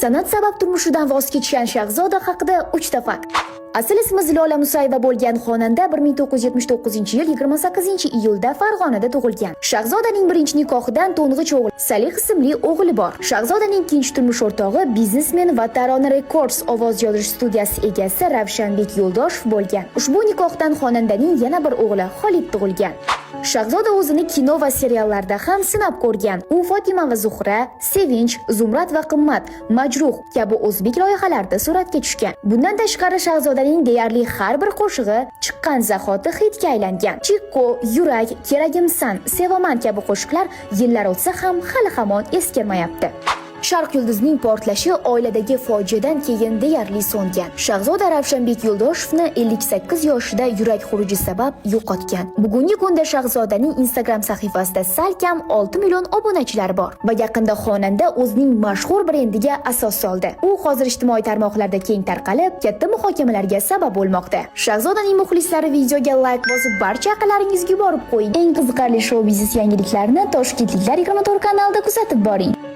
San'at sabab turmushidan voz kechgan Shahzoda haqida 3 ta fakt. Asl ismi Zilola Musayeva bo'lgan xonanda 1979-yil 28-iyulda Farg'onada tug'ilgan. Shahzodaning birinchi nikohidan to'ng'ich o'g'li Salih ismli o'g'li bor. Shahzodaning ikkinchi turmush o'rtog'i biznesmen va Tarona Records ovoz yozish studiyasi egasi Ravshanbek Yo'ldoshev bo'lgan. Ushbu nikohdan xonandaning yana bir o'g'li Xolid tug'ilgan. Shahzoda o'zini kino va seriallarda ham sinab ko'rgan. U Fotima va Zuhra, Sevinch, Zumrad va Qimmat, Majruh kabi o'zbek loyihalarida suratga tushgan. Bundan tashqari Shahzodaning deyarli har bir qo'shig'i chiqqan zahoti xitga aylangan. Chikko, Yurak, Keragimsan, Sevaman kabi qo'shiqlar yillar o'tsa ham hali hamon eskirmayapti. Sharq yulduzining portlashi oiladagi fojiadan keyin deyarli so'ngan. Shahzoda Ravshanbek Yo'ldoshevni 58 yoshida yurak xuruji sabab yo'qotgan. Bugungi kunda Shahzodaning Instagram sahifasida salkam 6 million obunachilar bor va yaqinda xonanda o'zining mashhur brendiga asos soldi. U hozir ijtimoiy tarmoqlarda keng tarqalib, katta muhokamalarga sabab bo'lmoqda. Shahzodaning muxlislari videoga like bosib, barcha aqllaringizga yuborib qo'ying. Eng qiziqarli shou-biznes yangiliklarini Toshkentliklar 24 kanalida kuzatib boring.